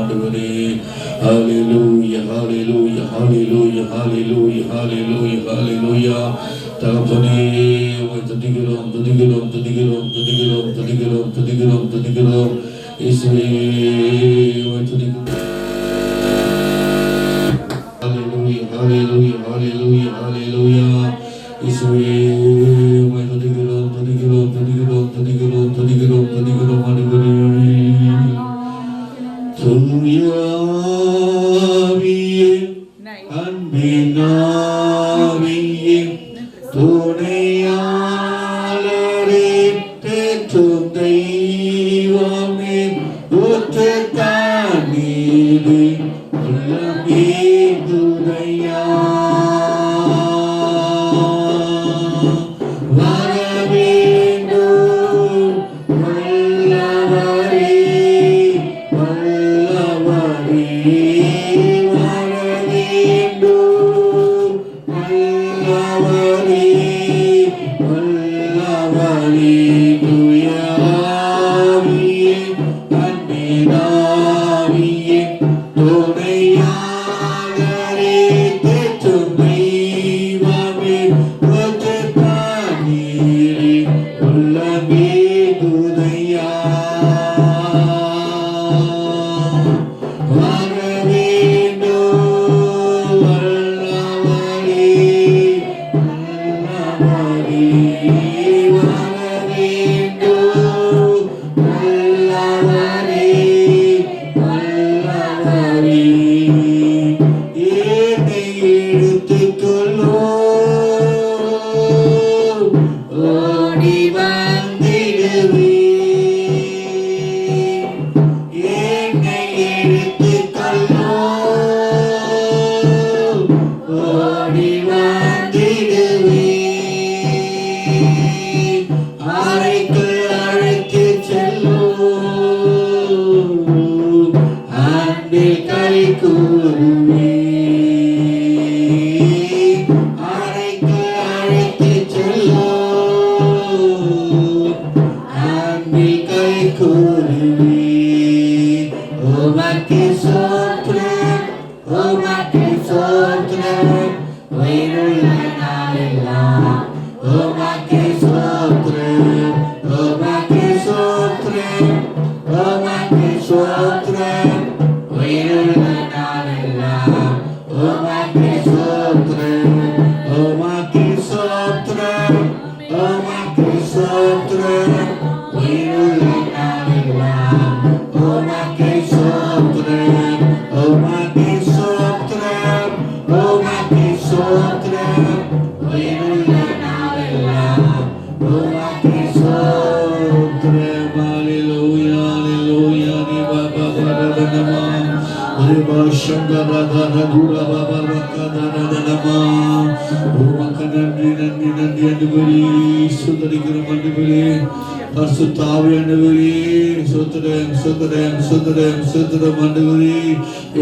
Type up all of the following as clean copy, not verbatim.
ஆண்டவரே. ஹalleluya hallelujah hallelujah hallelujah hallelujah hallelujah. தகப்பனே உம்மை துதிக்கிறோம் துதிக்கிறோம் துதிக்கிறோம் துதிக்கிறோம் துதிக்கிறோம் துதிக்கிறோம் துதிக்கிறோம். இயேசுவே உம்மை துதிக்கிறோம். ஹalleluya hallelujah hallelujah hallelujah. இயேசுவே உம்மை துதிக்கிறோம் துதிக்கிறோம் துதிக்கிறோம் துதிக்கிறோம் துதிக்கிறோம் துதிக்கிறோம் ஆண்டவரே. தூயாவியே அன்பின் ஆவியே துணையாளரே பெற்றும் தெய்வமே ஊற்று தண்ணீரே உள்ளமே துணையா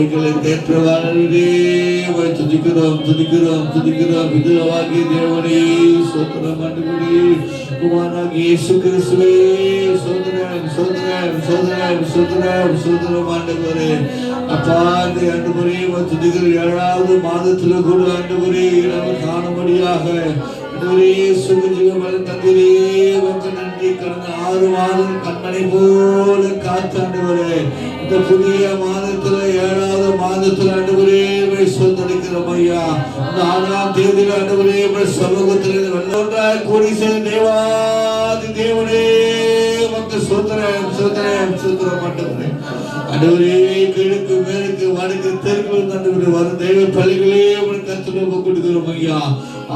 எங்களை தேற்றவாளரே துதிக்கிறோம் துதிக்கிறோம் துதிக்கிறோம். இதுவாகிய தேவனே சோத்திரம் ஆண்டவரே. குமாரனாகிய இயேசு கிறிஸ்துவே சோதரம் சோதரம் சோதரம் சோதரம் சோதரம் ஆண்டவரே. அப்பா இந்த ஆண்டவரே துதிக்கிற 7வது மாதத்துல கூட ஆண்டவரே நம்ம காணும்படியாக சுகஜீவன் தந்திரே நன்றி. கடந்த 6 மாதம் கண்மணி போல காத்தாண்டவரே இந்த புதிய மாதத்துல 7வது மாதத்துல ஆண்டவரே சொந்தளிக்கிறோம் ஐயா. இந்த 6ஆம் தேதியில் ஆண்டவரே சமூகத்தில் ஒன்றாய் கூடி செய்த தேவாதி தேவனே மக்கள் சோதரம் சோதரம் சோதரம் ஆண்டவரே. ஆண்டவரே கிழக்கு மேற்கு வடக்கு தெற்கு ஆண்டவரே வரும் தெய்வ பள்ளிகளே கத்துணவு கொடுக்கிறோம் ஐயா.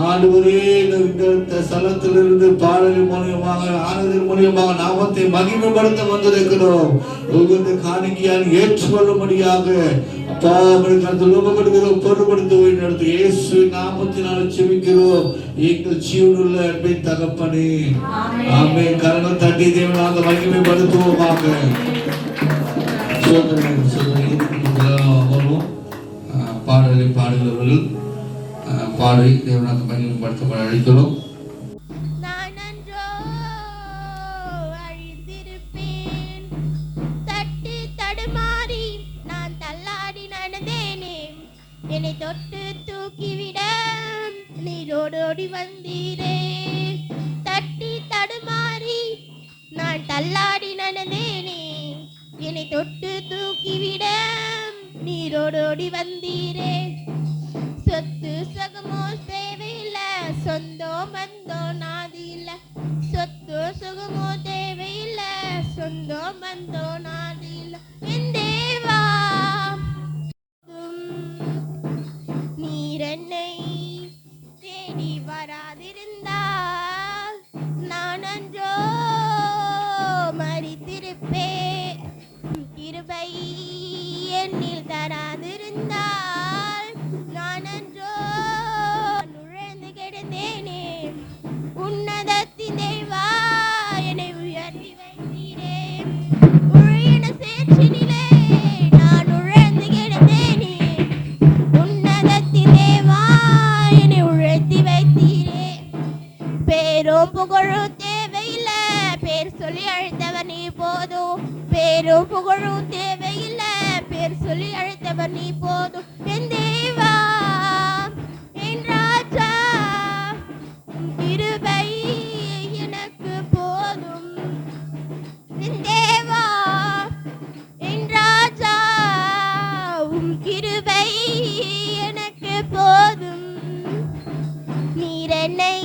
ஆண்டவரே இந்த ஸ்தலத்திலிருந்து பாடலின் மூலியமாக ஆனதின் மூலியமாக நாமத்தை மகிமைப்படுத்த வந்திருக்கிறோம். ஒவ்வொரு காணிக்கையால் ஏற்றுக்கொள்ளும்படியாக அப்பா கொடுக்கிறோம். பொருட்படுத்த நடத்து இயேசு நாமத்தினால் செபிக்கிறோம் எங்கள் ஜீவனுள்ள அன்பின் தகப்பனே. ஆமென். கரங்கள் தட்டி தேவனாக மகிமைப்படுத்துவோமாக. பாடலை பாடுகிறவர்கள் பாடலை தேவனாக மகிமைப்படுத்த அழைக்கிறோம். நான் அன்றோ அழித்திருவேன் வந்தீரே. தட்டி தடுமாறி நான் தள்ளாடி நடந்தேனே, என்னை தொட்டு தூக்கிவிட நீரோடோடி வந்தீரே. சொத்து சுகமோ தேவையில்லை, சொந்தோ பந்தோ நாதில்லை. சொத்து சுகமோ தேவையில்லை, சொந்தோ பந்தோ நாதில்லை. என் தேவா நீர் என்னை தேடி வராதிருந்தால் நான் அன்றோ மரித்திருப்பேன். கிருபை என்னில் தராதிருந்தால் நான் அன்றோ நுழைந்து கிடந்தேனே. உன்னதத்தின் தேவா என்னை உயர்த்தி வைத்தீரே. உழையின சேற்றினிலே நான் உழைந்து கிடந்தேனே. உன்னதத்தின் தேவா என்னை உயர்த்தி வைத்தீரே. பேரும் புகழும் தேவையில்லை, பேர் சொல்லி அழைத்தவர் நீ போதும். பேரும் புகழும் தேவையில்லை, பேர் சொல்லி அழைத்தவர் நீ போதும். என் தேவா என் ராஜா கிருபை எனக்கு போதும். என் தேவா என் ராஜா உம் கிருபை எனக்கு போதும். நீர் என்னை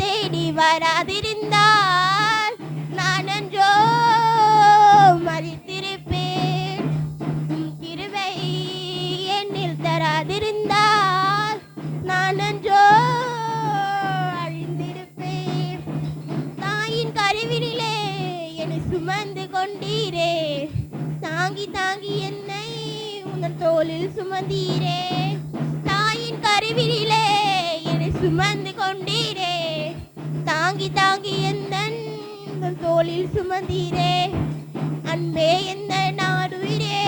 தேடி வராதிருந்தால் நான் அன்றோ மரித்திருப்பேன். உம் கிருபை என்னில் தராதிருந்தால் நான் அன்றோ அழிந்திருப்பேன். தாயின் கருவினிலே என்னை சுமந்து கொண்டீரே. தாங்கி தாங்கி என்னை உங்கள் தோளில் சுமந்தீரே. தாயின் கருவினிலே என்னை சுமந்து கொண்டீரே. தாங்கி தாங்கி எந்தன் தோளில் சுமந்தீரே. அன்பே எந்த நாடுயிரே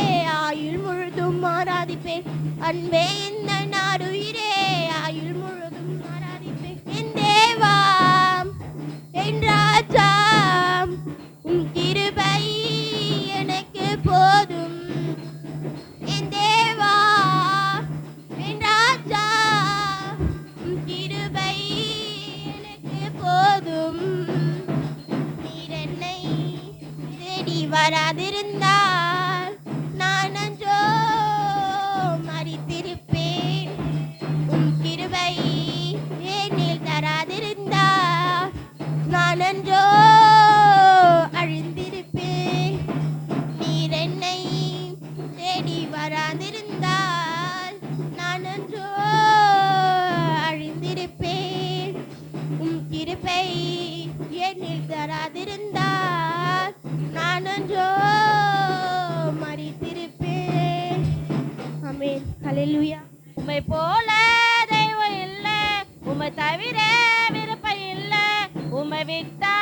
ஆயுள் முழுதும் ஆராதிப்பேன். அன்பே எந்த நாடுயிரே ஆயுள் முழுதும் ஆராதிப்பேன். என் தேவா என் ராஜா உம் கிருபை எனக்கு போதும். என் தேவா என் ராஜா உம் கிருபை எனக்கு போதும். நீர் என்னை தேடி வராதிருந்தால் நான் அன்றோ மரித்திருப்பேன். உம் கிருபை என்னில் தராதிருந்தால் நான் அன்றோ அழிந்திருப்பேன். நீர் என்னை தேடி வராதிருந்தால் நான் அன்றோ அழிந்திருப்பேன். உம் கிருபை என்னில் தராதிருந்தால் நான் அன்றோ மரித்திருப்பேன். ஆமென். ஹல்லேலூயா. உம்மை போல தெய்வம் இல்ல, உம்மை தவிர விருப்பம் இல்ல, உம்மை விட்டா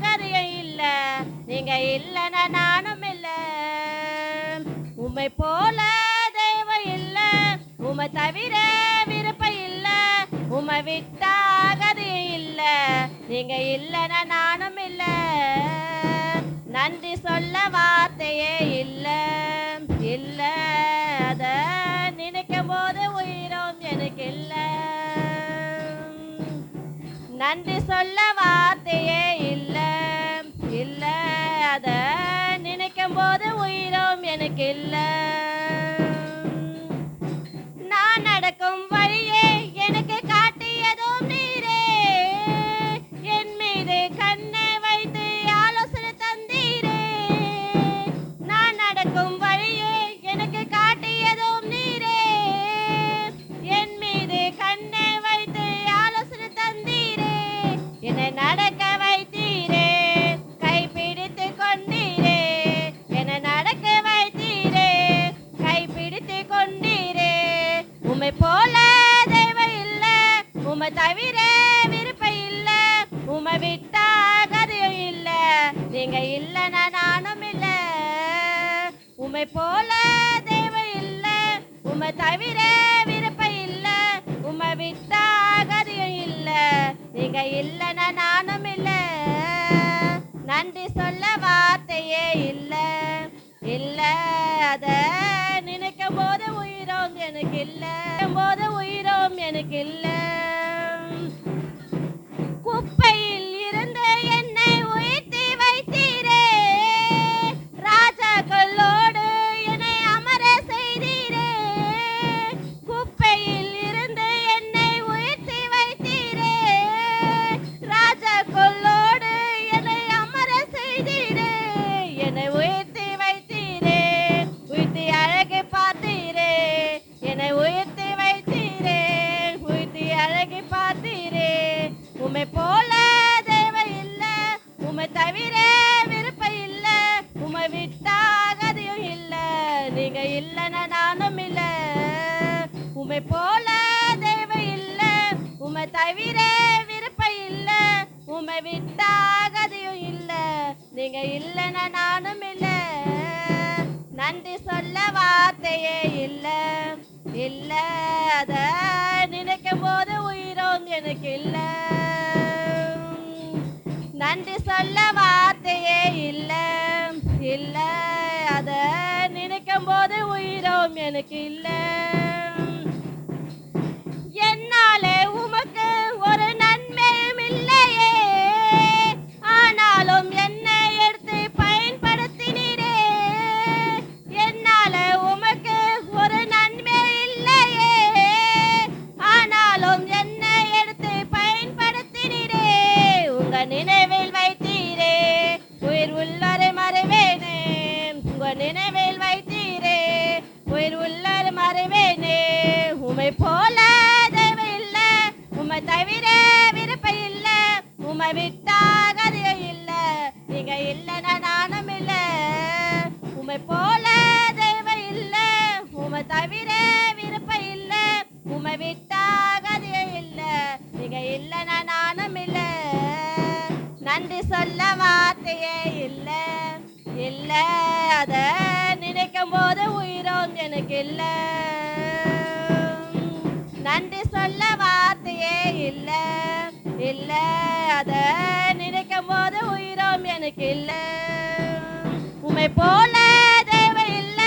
கதையும் இல்ல, நீங்க இல்லைன்னா நானும் இல்ல. உம்மை போல தெய்வம் இல்ல, உம்மை தவிர விருப்பம் இல்ல, உம்மை விட்டா கதையும் இல்ல, நீங்க இல்லைன்னா நானும் இல்ல. நன்றி சொல்ல வார்த்தையே இல்ல இல்ல, அத நினைக்கும் போது உயிரும் எனக்கு இல்ல. நன்றி சொல்ல வார்த்தையே இல்ல இல்ல, அத நினைக்கும் போது உயிரும் எனக்கு இல்ல. நான் நடக்கும் வழியே எனக்கு காட்டியதும் நீரே. என் மீது கண்ணை வைத்து ஆலோசனை தந்தீரே. நான் நடக்கும் வழியே எனக்கு காட்டியதும் நீரே. என் மீது கண்ணை வைத்து ஆலோசனை தந்தீரே. என்னை நடக்க வைத்தீரே, கைப்பிடித்து கொண்டீரே. என்னை நடக்க வைத்தீரே, கைப்பிடித்து கொண்டீரே. உம்மை போல தெய்வம் இல்ல, உம்மை தவிர விருப்பம் இல்ல, உம்மை விட்டா கதையும் இல்ல, நீங்க இல்லைன்னா நானும் இல்ல. உம்மை போல தெய்வம் இல்ல, உம்மை தவிர விருப்பம் இல்ல, உம்மை விட்டா கதையும் இல்ல, நீங்க இல்லைன்னா நானும் இல்ல. நன்றி சொல்ல வார்த்தையே இல்ல இல்ல, அத நினைக்கும் போது உயிரும் எனக்கு இல்ல, போது உயிரும் எனக்கு இல்ல. விட்டாகதையும் இல்ல, நீங்க இல்லைன்னா நானும் இல்ல. உமை போல தெய்வம் இல்ல, உமை தவிர விருப்பம் இல்ல. உமை விட்டாகதையும் இல்ல, நீங்க இல்லைன்னா நானும் இல்ல. நன்றி சொல்ல வார்த்தையே இல்ல, இல்ல. அத நினைக்கும் போது உயிரும் எனக்கு இல்ல. நன்றி சொல்ல வார்த்தையே இல்ல, இல்ல. அத நினைக்கும் போது உயிரும் எனக்கு இல்ல. என்னாலே உமக்கு ஒரு நன்மையும் இல்லையே, ஆனாலும் என்னை எடுத்து பயன்படுத்தினீரே. என்னால உமக்கு ஒரு நன்மை இல்லையே, ஆனாலும் என்னை எடுத்து பயன்படுத்தினீரே. உங்க நினைவில் வைத்தீரே, உயிர் உள்ளரை மறைவேனே. உங்க நினைவில் வைத்தீரே, உயிர் உள்ளரை மறைவேனே. உமை போல தெய்வம் இல்ல, உமை தவிர விருப்பம் இல்ல. உமை விட்டாகதையே இல்ல, நீங்க இல்லைன்னா நானும் இல்ல. உமை போல தெய்வம் இல்ல, உமை தவிர விருப்பம் இல்ல. உமை விட்டாகதையே இல்ல, நீங்க இல்லைன்னா நானும் இல்ல. நன்றி சொல்ல வார்த்தையே இல்ல, இல்ல. அத நினைக்கும் போது உயிரும் எனக்கு இல்ல. நன்றி சொல்ல வார்த்தையே இல்ல, இல்ல. அத நினைக்கும் போது உயிரும் எனக்கு இல்ல. உமை போல தெய்வம் இல்ல,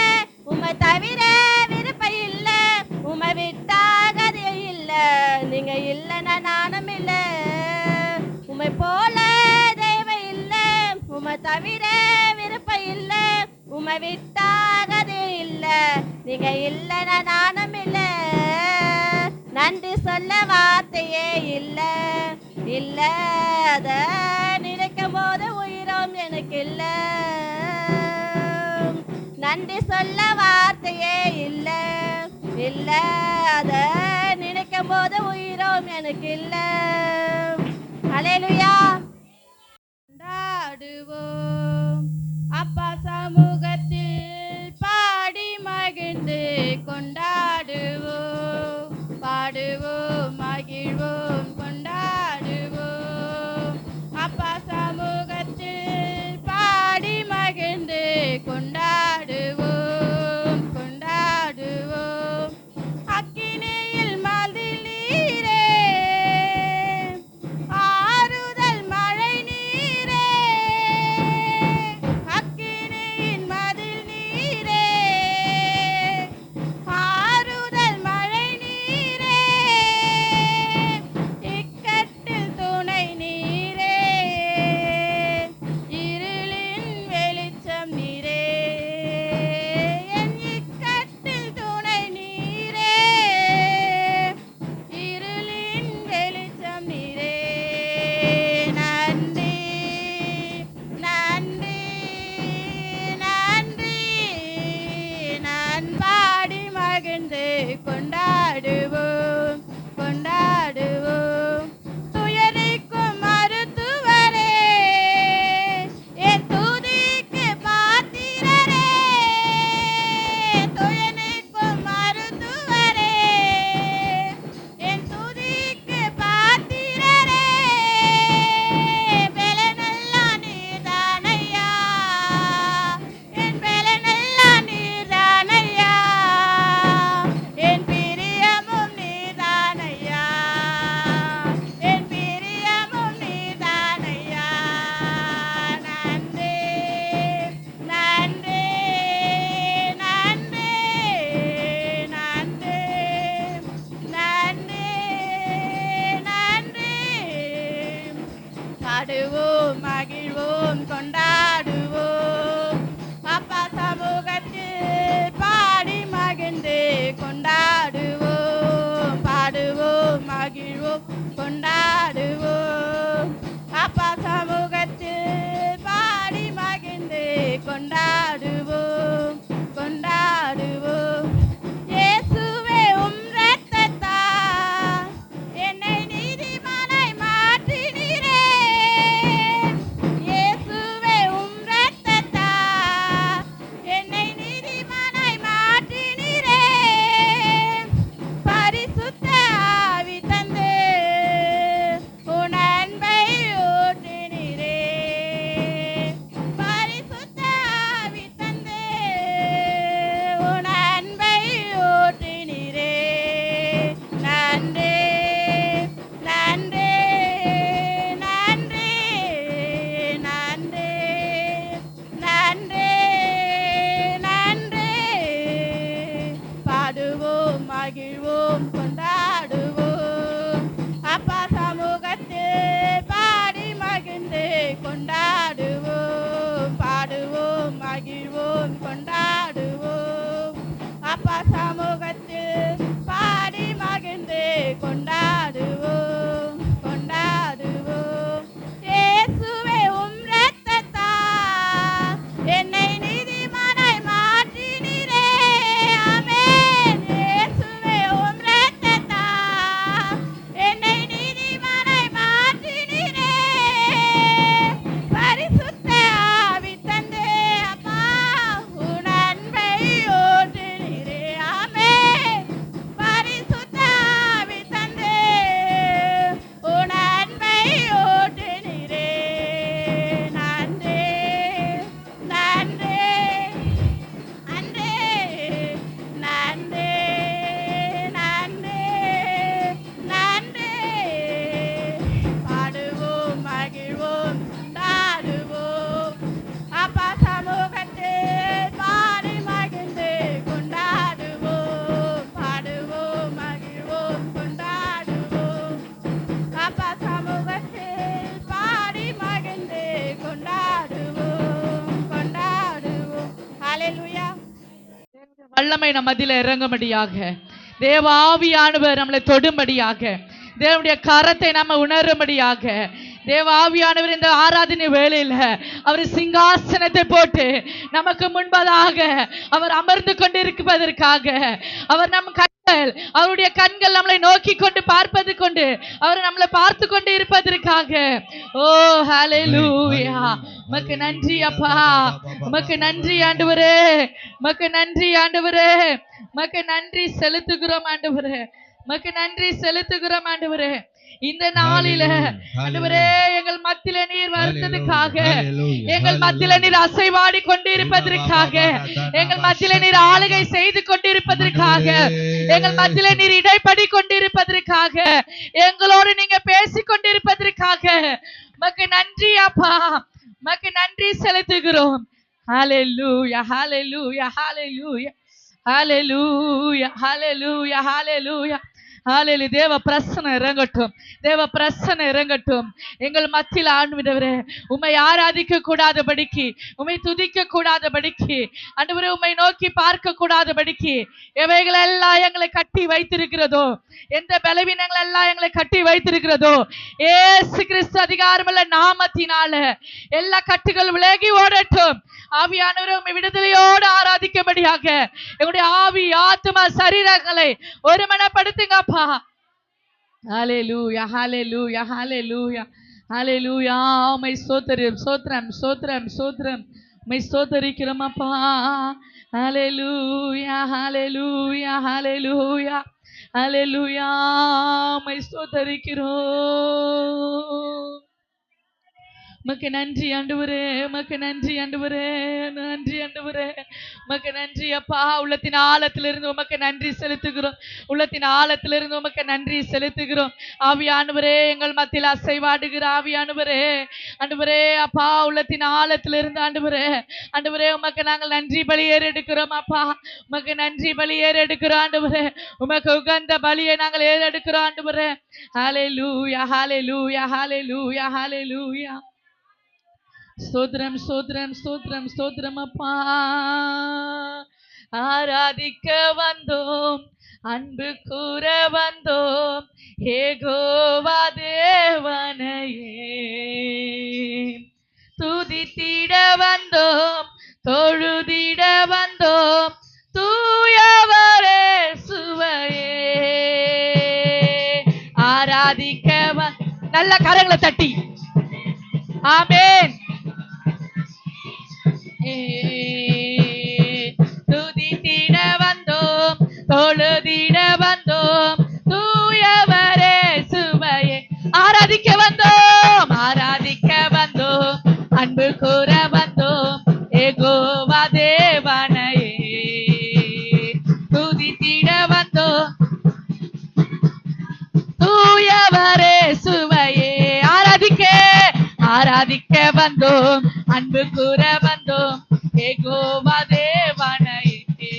உமை தவிர விருப்பம் இல்ல. உமை விட்டாகதையே இல்ல, நீங்க இல்லைன்னா நானும் இல்ல. உமை போல தெய்வம் இல்ல, உமை தவிர விருப்பம் இல்ல. உமை விட்டாகதே இல்ல, நீங்க இல்லைன்னா நானும் இல்ல. நன்றி சொல்ல வார்த்தையே இல்ல, இல்ல. அத நினைக்கும் போது உயிரும் எனக்கு இல்ல. நன்றி சொல்ல வார்த்தையே இல்ல, இல்ல. அத நினைக்கும் போது உயிரும் எனக்கு இல்ல. ஹல்லேலூயா. கொண்டாடுவோம் அப்பா சமூகத்தில் பாடி மகிழ்ந்து கொண்டாடுவோம், பாடுவோம் மகிழ்வோம் கொண்டாடுவோம். அப்பா சமூகத்தில் பாடி மகிழ்ந்து கொண்டாடுவோம், கொண்டாடுவோம். அக்கினியில் மதிலீரே, ஆறுதல் ஹalleluya. வல்லமை நம் மத்தியில இறங்கும்படியாக, தேவ ஆவியானவர் நம்மளை தொடும்படியாக, தேவனுடைய கரத்தை நம்ம உணரும்படியாக, தேவ ஆவியானவர் இந்த ஆராதனை வேளையில அவர் சிங்காசனத்தை போட்டு நமக்கு முன்பதாக அவர் அமர்ந்து கொண்டிருப்பதற்காக, அவர் நம் கண்கள், அவருடைய கண்கள் நம்மளை நோக்கி கொண்டு பார்ப்பது கொண்டு அவர் நம்மளை பார்த்து கொண்டு இருப்பதற்காக, ஓ ஹalleluya, உமக்கு நன்றி அப்பா, உமக்கு நன்றி ஆண்டவரே, உமக்கு நன்றி ஆண்டவரே, உமக்கு நன்றி செலுத்துகிறோம் ஆண்டவரே, உமக்கு நன்றி செலுத்துகிறோம் ஆண்டவரே. இந்த நாளில ஆண்டவரே எங்கள் மத்தியில நீர் வருவதற்காக, எங்கள் மத்தியில நீர் அசைவாடி கொண்டிருப்பதற்காக, எங்கள் மத்தியில நீர் ஆளுகை செய்து கொண்டிருப்பதற்காக, எங்கள் மத்தியில நீர் இடைப்படி கொண்டிருப்பதற்காக, எங்களோடு நீங்க பேசிக் கொண்டிருப்பதற்காக உமக்கு நன்றி அப்பா, உமக்கு நன்றி செலுத்துகிறோம். ஹalleluya, ஹalleluya, ஹalleluya, ஹalleluya, ஹalleluya, ஹalleluya, ஹalleluya. தேவ பிரசன்னம் இறங்கட்டும், தேவ பிரசன்னம் இறங்கட்டும் எங்கள் மத்தியில். ஆண்டவரே உம்மை ஆராதிக்க கூடாதபடிக்கு, உம்மை துதிக்க கூடாதபடிக்கு, ஆண்டவரே உம்மை நோக்கி பார்க்க கூடாதபடிக்கு எவைகள் எல்லாம் எங்களை கட்டி வைத்திருக்கிறதோ, எந்த பலவீனங்கள் எல்லாம் எங்களை கட்டி வைத்திருக்கிறதோ, இயேசு கிறிஸ்து அதிகாரமுள்ள நாமத்தினால எல்லா கட்டுகள் விலகி ஓடட்டும். ஆவியானவரே உம்மை விடுதலையோடு ஆராதிக்கும்படியாக எங்களுடைய ஆவி, ஆத்மா, சரீரங்களை ஒருமனப்படுத்துங்கப்பா. ஹalleluya, ஹalleluya, ஹalleluya, ஹalleluya. உம்மை ஸ்தோத்திரம், ஸ்தோத்திரம், ஸ்தோத்திரம், ஸ்தோத்திரம், உம்மை ஸ்தோத்திரிக்கிறோம் அப்பா. ஹalleluya, ஹalleluya, ஹalleluya, ஹalleluya, உம்மை ஸ்தோத்திரிக்கிறோம். உமக்கு நன்றி ஆண்டவரே, உமக்கு நன்றி ஆண்டவரே, நன்றி ஆண்டவரே, உமக்கு நன்றி அப்பா. உள்ளத்தின் ஆழத்திலிருந்து உமக்கு நன்றி செலுத்துகிறோம், உள்ளத்தின் ஆழத்திலிருந்து உமக்கு நன்றி செலுத்துகிறோம். ஆவியானவரே எங்கள் மத்தியில் அசைவாடுகிற ஆவியானவரே, ஆண்டவரே அப்பா, உள்ளத்தின் ஆழத்திலிருந்து ஆண்டவரே, ஆண்டவரே உமக்கு நாங்கள் நன்றி பலி ஏறெடுக்கிறோம் அப்பா, உமக்கு நன்றி பலி ஏறெடுக்கிறோம் ஆண்டவரே, உமக்கு உகந்த பலியை நாங்கள் ஏறெடுக்கிறோம் ஆண்டவரே. ஹalleluya, ஹalleluya, ஹalleluya, ஹalleluya. ஸ்தோத்திரம், ஸ்தோத்திரம், ஸ்தோத்திரம், ஸ்தோத்திரம் அப்பா. ஆராதிக்க வந்தோம், அன்பு கூற வந்தோம், யெகோவா தேவனையே துதித்திட வந்தோம், தொழுதிட வந்தோம், தூயவரே சுவையே ஆராதிக்க நல்ல கரங்களை தட்டி ஆமென். துதித்திட வந்தோம், தொழுதிட வந்தோம், தூயவரே சுவையே ஆராதிக்க வந்தோம், ஆராதிக்க வந்தோம், அன்பு கூற வந்தோம், யெகோவா தேவனையே துதித்திட வந்தோம், தூயவரே சுவையே ஆராதிக்க வந்தோம், அன்பு கூற வந்தோம், யெகோவா தேவனையே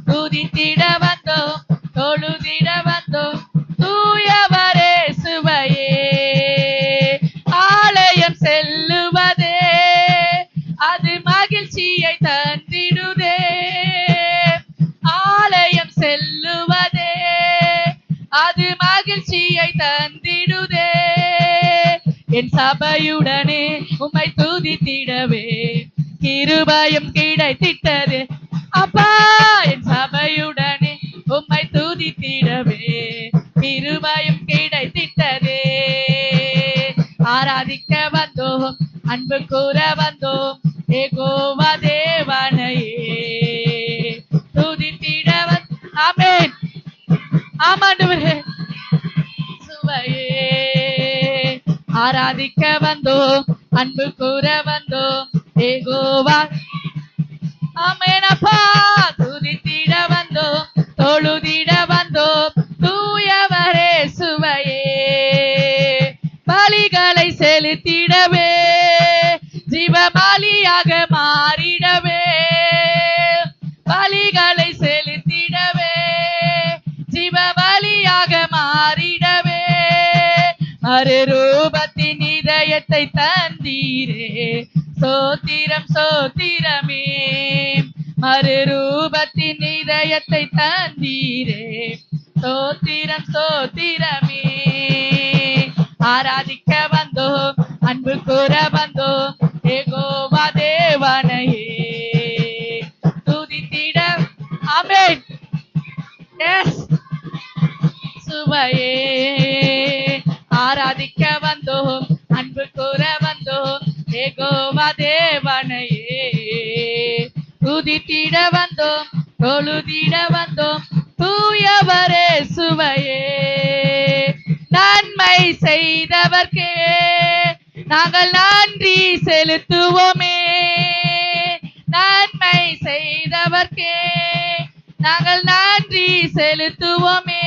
துதித்திட வந்தோம், தொழுதிட வந்தோம், தூயவரே சுவையே. ஆலயம் செல்லுவதே அது மகிழ்ச்சியை தந்திடுதே, ஆலயம் செல்லுவதே அது மகிழ்ச்சியை தந்திடுதே. என் சபையுடனே உம்மை துதித்திடவே கிருபையும் கிடைத்திட்டது அப்பா, என் சபையுடனே உம்மை துதித்திடவே கிருபையும் கிடைத்திட்டதே. ஆராதிக்க வந்தோம், அன்பு கூற வந்தோம், யெகோவா தேவனையே துதித்திட ஆமென். ஆமாண்டவரே சுவையே ஆராதிக்க வந்தோம், அன்பு கூற வந்தோம், யெகோவா ஆமென் அப்பா. துதித்திட வந்தோம், தொழுதிட வந்தோம், தூயவரே சுவையே பலிகளை செலுத்திடவே, ஜீவபலியாக மாறிடவே, பலிகளை செலுத்திடவே, ஜீவபலியாக மாறிடவே, மறுரூபத்தின் இதயத்தை தந்தீரே, சோத்திரம் சோத்திரமே ஜெயத்தை தந்தீரே. ஸ்தோத்திரம் ஸ்தோத்திரமே. ஆராதிக்க வந்தோம், அன்பு கூற வந்தோம், யெகோவா தேவனையே துதித்திட. ஆமென். எஸ் சுவையே. ஆராதிக்க வந்தோம், அன்பு கூற வந்தோம், யெகோவா தேவனையே துதித்திட வந்தோம், தொழுதிட வந்தோம், தூயவரே சுவையே. நன்மை செய்தவர்க்கே நாங்கள் நன்றி செலுத்துவோமே. நன்மை செய்தவர்க்கே நாங்கள் நன்றி செலுத்துவோமே.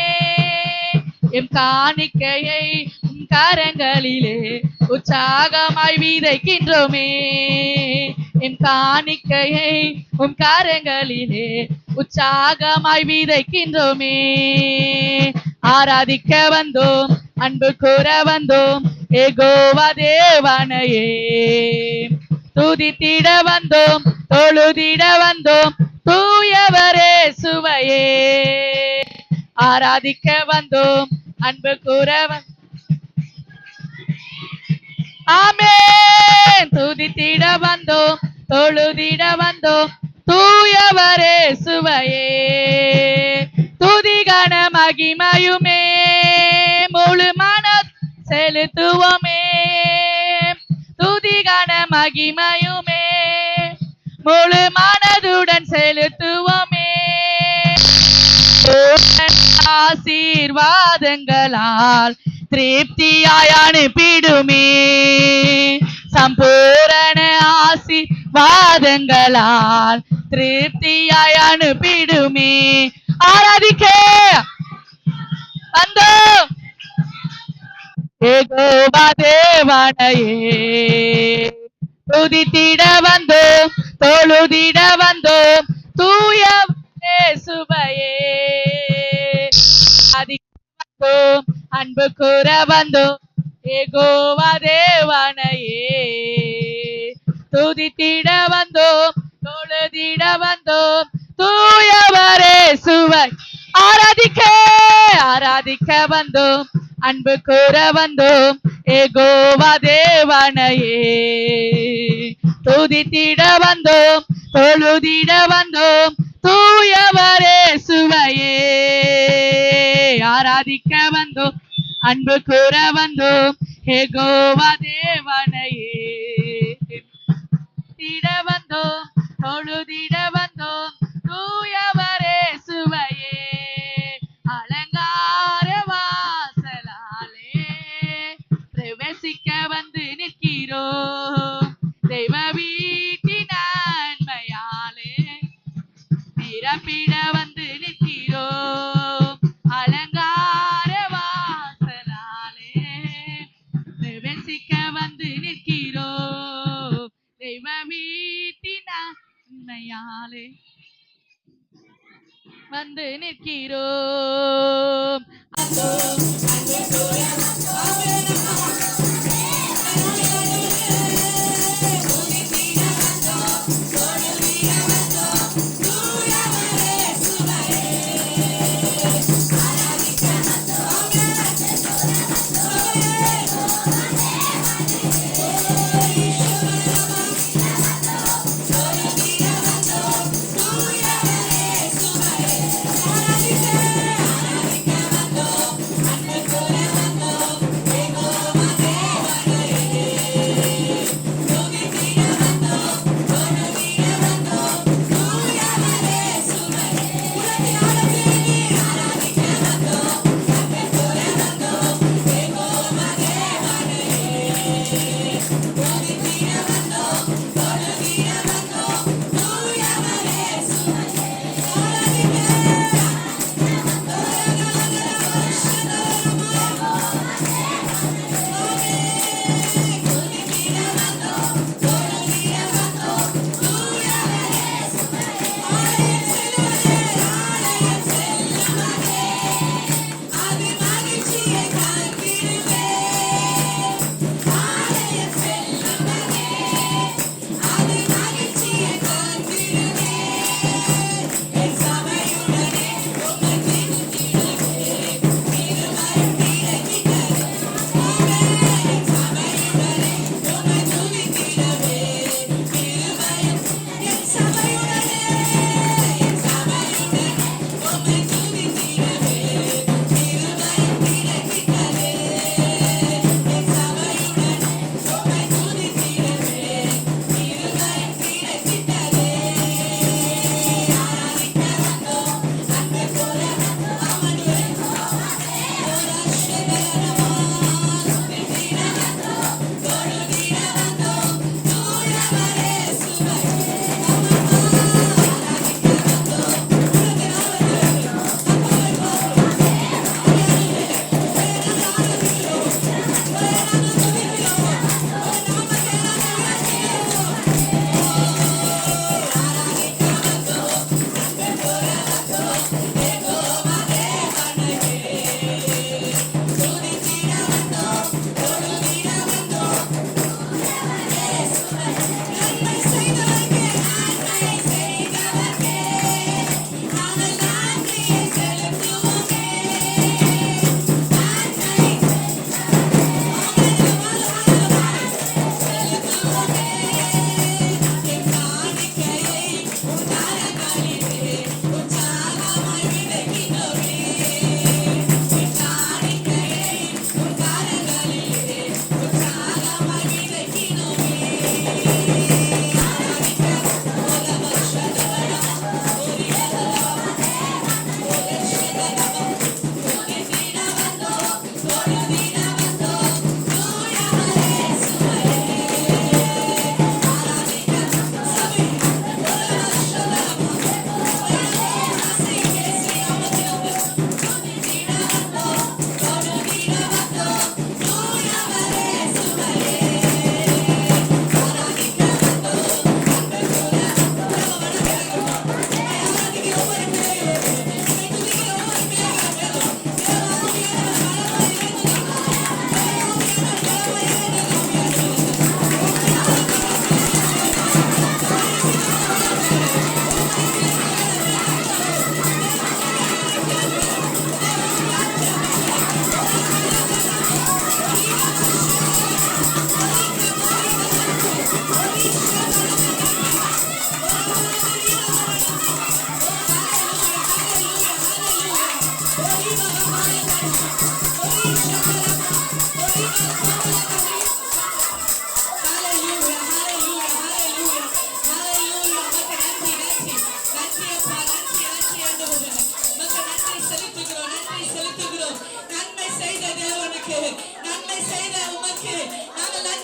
எம் காணிக்கையை உம் கரங்களிலே உற்சாகமாய் விதைக்கின்றோமே. எம் காணிக்கையை உம் கரங்களிலே உற்சாகமாய் விதைக்கின்றோமே. ஆராதிக்க வந்தோம், அன்பு கூற வந்தோம், யெகோவா தேவனையே துதித்திட வந்தோம், தொழுதிட வந்தோம், தூயவரே சுவையே. ஆராதிக்க வந்தோம், அன்பு கூற ஆமென். துதித்திட வந்தோம், தொழுதிட வந்தோம், தூயவரே சுவையே. துதிகன மகிமையுமே முழு மன செலுத்துவோமே. துதிகன மகிமையுமே முழு மனதுடன் செலுத்துவோமே. ஆசீர்வாதங்களால் திருப்தியாய் அனுப்பிடுமே. சம்பூரண ஆசீர்வாதங்களால் திருப்தியாய் அனுப்பிடுமே. ஆராதிக்க வந்தோம், யெகோவா தேவனையே துதித்திட வந்தோம், தொழுதிட வந்தோம், தூயவரே சுவையே. வந்தோம், அன்பு கூற வந்தோம், யெகோவா தேவனையே துதித்திட வந்தோம், தொழுதிட வந்தோம், தூயவரே சுவை. ஆராதிக்க ஆராதிக்க வந்தோம், அன்பு கூற வந்தோம், யெகோவா தேவனையே துதித்திட வந்தோம், தொழுதிட வந்தோம், தூயவரே சுவையே. ஆராதிக்க வந்தோம், அன்பு கூற வந்தோம், யெகோவா தேவனையே திட வந்தோம், தொழுதிட வந்தோம், தூயவரே சுவையே. அலங்கார வாசலாலே பிரவேசிக்க வந்து நிற்கிறோம். தெய்வ வீட்டின் நன்மையாலே நிரப்பிட வந்து நிற்கிறோம். அலங்கார வாசலாலே பிரவேசிக்க வந்து நிற்கிறோம். தெய்வ வீட்டின் நன்மையாலே வந்து நிற்கிறோம்.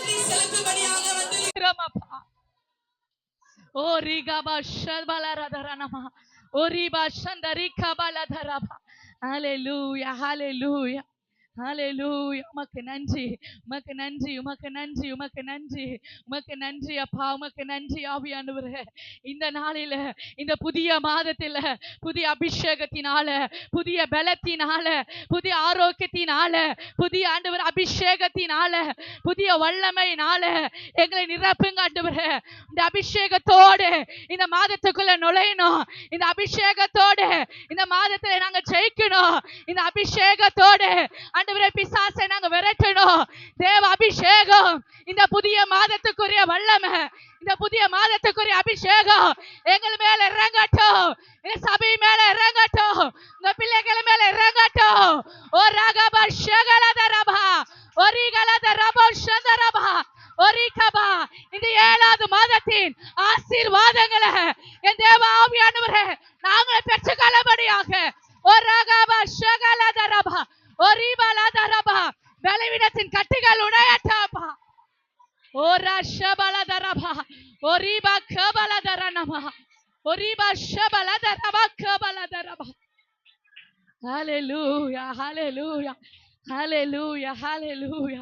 நன்றி செலுத்தும்படியாக வந்து அப்பா. ஓ ரிகபா ஷபலரதரனமா ஓ ரிபா ஷந்தரிகபலதரபா. ஹalleluya ஹalleluya ஹalleluya. உமக்கு நன்றி உமக்கு நன்றி உமக்கு நன்றி உமக்கு நன்றி உமக்கு நன்றி அப்பா. உமக்கு நன்றி ஆவியானவரே. இந்த நாளில இந்த புதிய மாதத்தில புதிய அபிஷேகத்தினால புதிய பலத்தினால புதிய ஆரோக்கியத்தினால புதிய ஆண்டவர் அபிஷேகத்தினால புதிய வல்லமையினால எங்களை நிரப்புங்க ஆண்டவரே. இந்த அபிஷேகத்தோடு இந்த மாதத்துக்குள்ள நுழையணும். இந்த அபிஷேகத்தோடு இந்த மாதத்துல நாங்க ஜெயிக்கணும். இந்த அபிஷேகத்தோடு ஆண்டவரே பிசாசை நாங்க விரட்டணும். தேவ அபிஷேகம் இந்த புதிய மாதத்துக்குரிய வல்லமை இந்த புதிய மாதத்துக்குரிய அபிஷேகம் எங்கள் மேல இறங்கட்டும். எங்க சபை மேல இறங்கட்டும். உங்க பிள்ளைகள் மேல இறங்கட்டும். ஓ ராகபா ஷகலதரபா ஒரிகலதரபா ஷந்தரபா ஒரிகபா. இந்த 7வது மாதத்தின் ஆசீர்வாதங்களை என் தேவ ஆவியானவரே நாங்கள் பெற்றுக்கொள்ளபடியாக ஓ ராகபா ஷகலதரபா ஒரிபலதரபா. பலவீனத்தின் கட்டுகள் உடையட்டப்பா. ஓ ரஷபலதரபா ஒரிபா கபலதரனமா ஒரிபா ஷபலதரபா கபலதரபா. ஹalleluya ஹalleluya ஹalleluya ஹalleluya.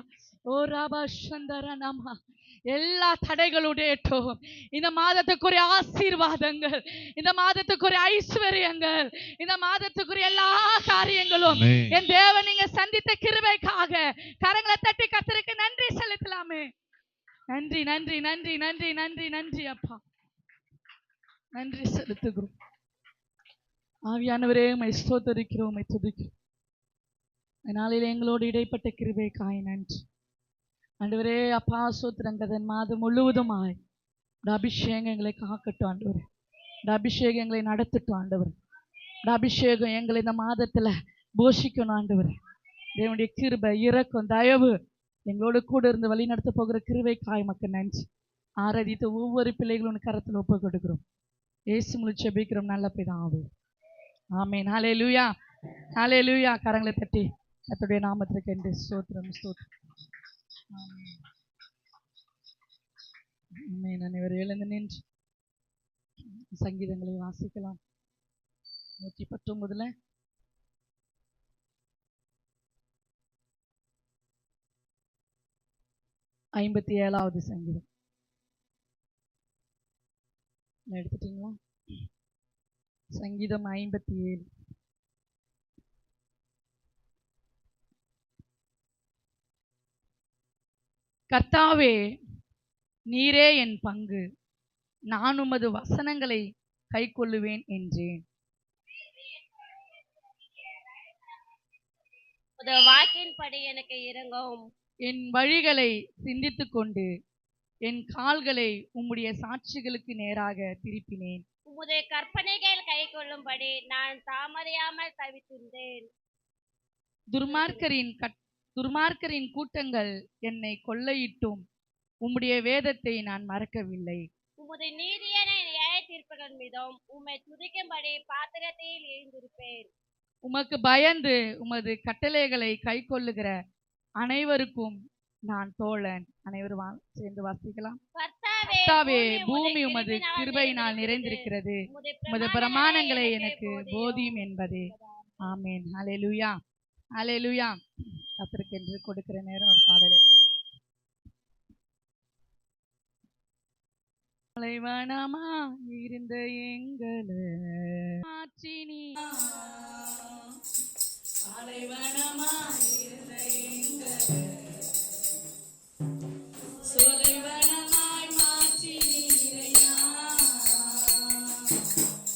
ஓ ரபா ஷந்தரனமா. எல்லா தடைகளுடையட்டும். இந்த மாதத்துக்குரிய ஆசீர்வாதங்கள் இந்த மாதத்துக்குரிய ஐஸ்வர்யங்கள் இந்த மாதத்துக்குரிய எல்லா காரியங்களும் என் தேவன் நீங்க சந்தித்த கிருபைக்காக கரங்களை தட்டி கர்த்தருக்கு நன்றி செலுத்தலாமே. நன்றி நன்றி நன்றி நன்றி நன்றி நன்றி அப்பா. நன்றி செலுத்துகிறோம் ஆவியானவரே. உம்மை ஸ்தோத்திரிக்கிறோம் உம்மை துதிக்கிறோம். அதனால எங்களோடு இடைப்பட்ட கிருபைக்காய் நன்றி ஆண்டவரே. அப்பா சோத்திரங்கதன் மாதம் முழுவதுமாய் இந்த அபிஷேகம் எங்களை காக்கட்டும் ஆண்டவர். இந்த அபிஷேகம் எங்களை நடத்தட்டும் ஆண்டவர். இந்த அபிஷேகம் எங்களை இந்த மாதத்துல போஷிக்கணும் ஆண்டவர். தேவனுடைய கிருபை இரக்கம் தயவு எங்களோடு கூட இருந்து வழி நடத்த போகிற கிருபைக்காய் மக்கள் நன்றி. ஆராதித்த ஒவ்வொரு பிள்ளைகளும் கரத்தில் ஒப்பு கொடுக்கிறோம். இயேசு மூலம் ஜெபிக்கிறோம் நல்ல பிதாவே. ஆமென். ஹல்லேலூயா ஹல்லேலூயா. கரங்களை தட்டி கர்த்தருடைய நாமத்திற்கு என்று ஸ்தோத்திரம் ஸ்தோத்திரம். அனைவரும் எழுந்து நின்று சங்கீதங்களை வாசிக்கலாம். 119 57வது சங்கீதம் எடுத்துட்டீங்களா? சங்கீதம் 57. கர்த்தாவே நீரே என் பங்கு, நான் உமது வசனங்களை கைக்கொள்ளுவேன் என்றேன். வாக்கின்படி எனக்கு இறங்கும். என் வழிகளை சிந்தித்துக் கொண்டு என் கால்களை உம்முடைய சாட்சிகளுக்கு நேராக திருப்பினேன். உம்முடைய கற்பனைகள் கைக்கொள்ளும்படி நான் தாமதியாமல் தவித்திருந்தேன். துர்மார்க்கரின் கூட்டங்கள் என்னை கொள்ளையிட்டும் உம்முடைய வேதத்தை நான் மறக்கவில்லை. உமது நீதியான நியாய தீர்ப்புகள் மீதும் உம்மை துதிக்கும்படி பாத்திரத்தில் எழுந்திருப்பேன். உமக்கு பயந்து உமது கட்டளைகளை கைக்கொள்ளுகிற அனைவருக்கும் நான் தோழன். அனைவரும் சேர்ந்து வாசிக்கலாம். கர்த்தாவே பூமி உமது கிருபையினால் நிறைந்திருக்கிறது, உமது பிரமாணங்களை எனக்கு போதியும் என்பதே. ஆமென். ஹல்லேலூயா ஹல்லேலூயா. கர்த்தருக்கு என்று கொடுக்கிற நேரம் ஒரு பாடலை தலைவனமா இருந்த எங்களை ஆற்றினி தலைவனமா இருந்த எங்களை சொலைவனமாய் மாற்றி நீரையா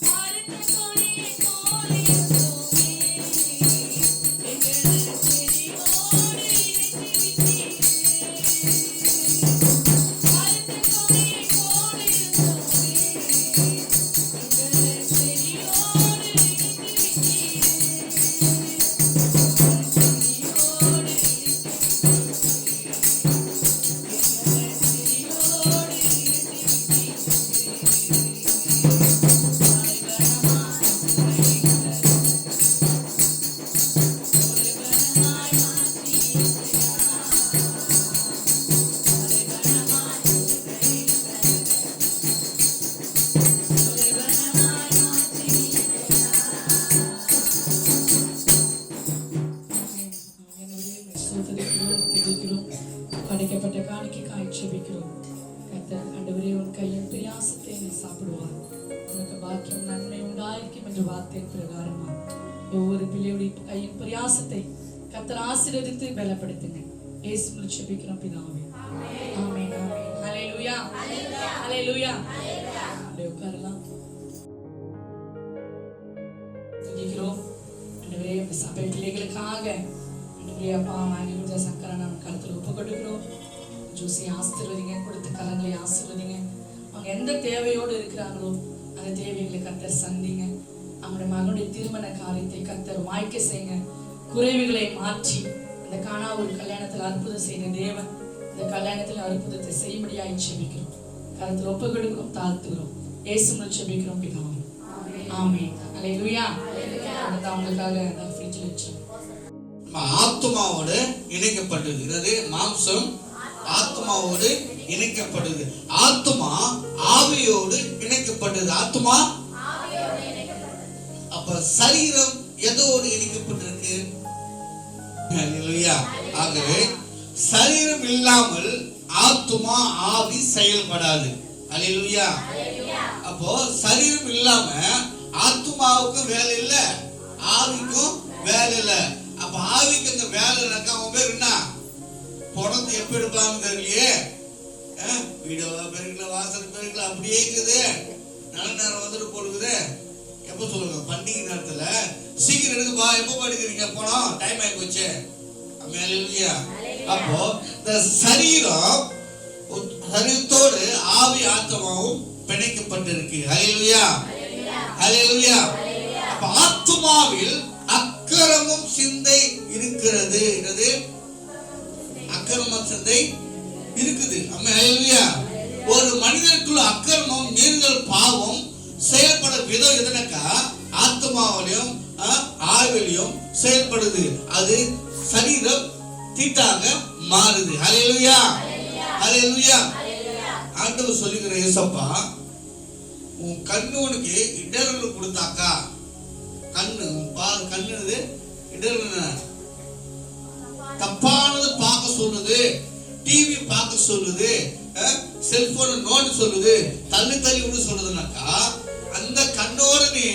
மறுத்த கொடியை போலே எங்களை செடியோடு இணைத்து விட்டீர். என்ற வார்த்தையின் பிரகாரமா ஒவ்வொரு பிள்ளையுடைய பிரயாசத்தை கர்த்தர் ஆசீர்வதித்து பலப்படுத்துங்க. இயேசுவில் ஜெபிக்கிறோம் பிதாவே. ஆமென் ஆமென். ஹல்லேலூயா ஹல்லேலூயா. அப்படியே உட்காரலாம். துதிக்கிறோம் ஆண்டவரே. இந்த சபை பிள்ளைகளுக்காக ஆண்டவரே அப்பா வாங்கி கொடுத்த சக்கரை நம்ம கருத்தில் ஒப்பு கொடுக்கிறோம். ஜூஸை ஆசீர்வதிங்க, கொடுத்த கலங்களை ஆசீர்வதிங்க. அவங்க எந்த தேவையோடு இருக்கிறாங்களோ அந்த தேவைகளை கர்த்தர் சந்திங்க. அவங்களுடைய மகனுடைய திருமண காரியத்தை கர்த்தர் வாய்க்க செய்யுங்க. குறைவுகளை மாற்றி அந்த காணா ஒரு கல்யாணத்தில் அற்புதம் செய்யுங்க தேவன். இந்த கல்யாணத்தில் அற்புதத்தை செய்யும்படியாக ஜெபிக்கிறோம். கருத்தில் ஒப்பு கொடுக்கிறோம், தாழ்த்துகிறோம். இயேசுவில் ஜெபிக்கிறோம் பிதாவே. ஆமென். ஹல்லேலூயா. அடுத்து அவங்களுக்காக அந்த ஃப்ரிட்ஜில் வச்சோம். ஆத்மாவோடு இணைக்கப்பட்டது. இது மாம்சம் ஆத்மாவோடு இணைக்கப்பட்டது. ஆத்மா ஆவியோடு இணைக்கப்பட்டது. ஆத்மா அப்ப சரீரம் எதோடு இணைக்கப்பட்டிருக்கு? ஹல்லேலூயா. ஆகவே சரீரம் இல்லாமல் ஆத்மா ஆவி செயல்படாது. ஹல்லேலூயா. அப்போ சரீரம் இல்லாம ஆத்மாவுக்கும் வேலை இல்லை, ஆவிக்கும் வேலை இல்லை. அப்ப ஆவிக்கு அந்த வேலை நடக்க அவன் பேர் என்ன? பணத்தை எப்ப எடுப்பாங்க தெரியலையே. வீடியோவா பெருக்கல, வாசல் பெருக்கல, அப்படியே இருக்குது. நல்ல நேரம் வந்துட்டு போடுக்குது. எப்ப சொல்லுங்க? பண்டிகை நேரத்துல சீக்கிரம் எடுக்குப்பா. எப்ப எடுக்கிறீங்க? போனோம், டைம் ஆகி போச்சு. அப்போ இந்த சரீரத்தோடு ஆவி ஆத்மாவும் பிணைக்கப்பட்டிருக்கு. ஹல்லேலூயா ஹல்லேலூயா. அப்ப ஆத்மாவில் அக்கிரமம் சிந்தை இருக்கிறது. என்னது? அக்கிரம சிந்தை இருக்குது. ஹல்லேலூயா. ஒரு மனிதனுக்குள்ள அக்கிரமம், மீறுதல், பாவம் செயல்பட விதம் எதுனாக்கா ஆத்மாவிலையும் ஆவிலையும் செயல்படுது. அது சரீரம் தீட்டாக மாறுது. ஹல்லேலூயா ஹல்லேலூயா. ஆண்டவர் சொல்லுகிற ஏசப்பா, உன் கண்ணு உனக்கு இடரல் கொடுத்தாக்கா, கண்ணு பாரு, கண்ணு இடரல் தப்பானது பார்க்க சொல்லுது, டிவி பார்க்க சொல்லுது, செல்போன் நோட்டு சொல்லுது, தள்ளி தள்ளி விட சொல்லுதுனாக்கா, அந்த கண்ணோட நீ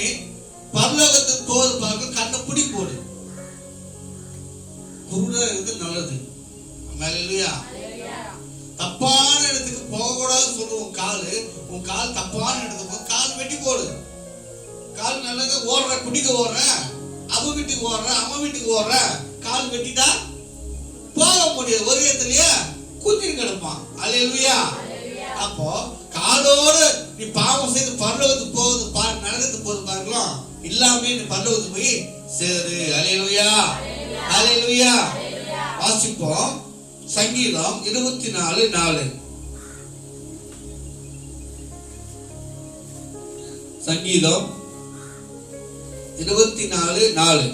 பரலோகத்துக்கு போது பார்க்க கண்ணை பிடி போடு. குருடா இருக்கு நல்லது. ஹல்லேலூயா. தப்பான இடத்துக்கு போக கூடாது சொல்லுவோம். உன் கால் தப்பான இடத்துக்கு கால் வெட்டி போடு. கால் நல்லது ஓடுற, குடிக்க ஓடுற, அவன் வீட்டுக்கு ஓடுற, அம்மா வீட்டுக்கு ஓடுற, கால் வெட்டிட்டா போக முடியாது. ஒரு இடத்துலயே கூத்திட்டு கிடப்பான். ஹல்லேலூயா. அப்போ காலோட நீ பாவம் செய்து பரலோகத்துக்கு போகுது பாரு, நரகத்துக்கு போகுது பாருங்களோம், இல்லாம நீ பரலோகத்துக்கு போய் சேரு. ஹல்லேலூயா ஹல்லேலூயா. வாசிப்போம் சங்கீதம் 24:4. சங்கீதம் 24:4.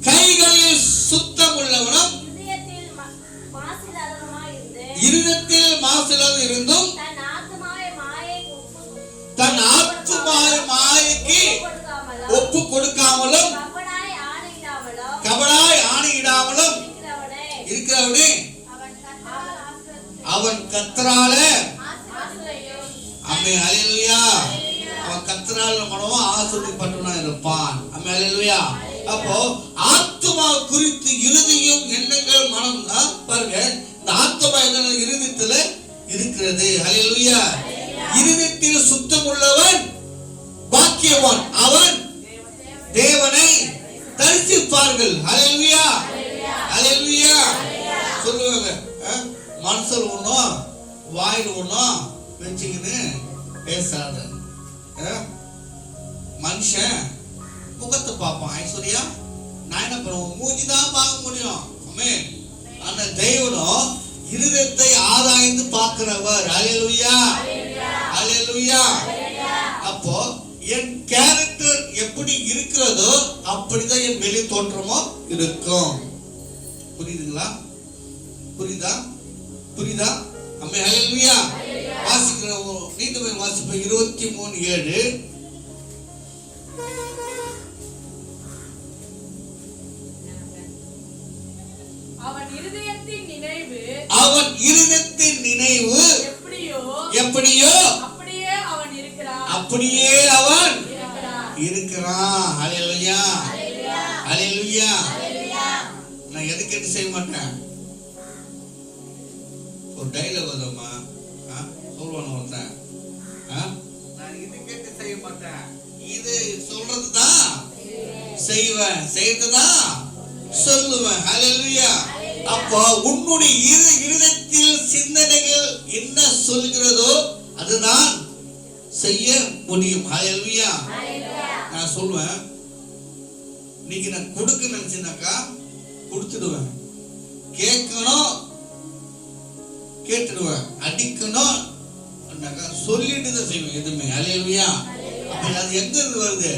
கைகளில் சுத்தம் உள்ளவனும் இருதயத்தில் மாசில்லாத இருந்தும் தன் ஆத்துமாவை மாயைக்கு ஒப்பு கொடுக்காமலும் கபடாய் ஆணையிடாமலும் இருக்கிறவனே அவன் கர்த்தராலே ஆமென். ஹல்லேலூயா. அவன் கர்த்தரால் மனமும் ஆசீர்வதிக்கப்பட்டவனா இருப்பான். ஆமென். ஹல்லேலூயா. அப்போ ஆத்மா குறித்து இருதயம், எண்ணங்கள், மனம் பாருங்க. இந்த ஆத்மா என்ன இருதயத்துல இருக்கிறது. ஹல்லேலூயா. இருதயத்தில் சுத்தம் உள்ளவன் பாக்கியவான், அவன் தேவனை தரிசிப்பார்கள். ஹல்லேலூயா ஹல்லேலூயா. சொல்லுவாங்க, மனசுல ஒண்ணும் வாயில் ஒண்ணும் வச்சுக்கின்னு பேசாத. மனுஷன் முகத்தை பார்ப்பான். ஐஸ்வர்யா, நான் என்ன பண்ணுவோம்? மூஞ்சிதான் பார்க்க முடியும். ஆனா தெய்வனும் இருதயத்தை ஆராய்ந்து பார்க்கிறவர். ஹல்லேலூயா ஹல்லேலூயா. அப்போ என் கேரக்டர் எப்படி இருக்கிறதோ அப்படிதான் என் வெளி தோற்றமோ இருக்கும். புரியுதுங்களா? புரியுதா? ஆமென். ஹல்லேலூயா. வாசிக்கிறோம், நீதிமொழி வாசிப்போம் 23:7. அவன் இருதயத்தின் நினைவு எப்படியோ அப்படியே அவன் இருக்கிறான். அப்படியே அவன் இருக்கிறான். ஹல்லேலூயா, ஹல்லேலூயா. நான் எது கேட்டு செய்ய மாட்டேன். ஒரு டைலாக் வருமா சொல்லுவான ஒருத்தன், நான் இது கேட்டு செய்ய மாட்டேன், இது சொல்றதுதான் செய்வேன், செய்யறதுதான் சொல்லுவேன். ஹல்லேலூயா. அப்போ உன்னுடைய இருதயத்தில் சிந்தனைகள் என்ன சொல்கிறதோ அதுதான் செய்ய முடியும். ஹல்லேலூயா. நான் சொல்லுவேன், நீங்க நான் கொடுக்க நினைச்சேனாக்கா கொடுத்துடுவேன், கேட்கணும் கேட்டுடுவேன், அடிக்கணும் சொல்லிட்டு தான் செய்வேன் எதுவுமே. ஹல்லேலூயா. அப்ப அது எங்க இருந்து வருது?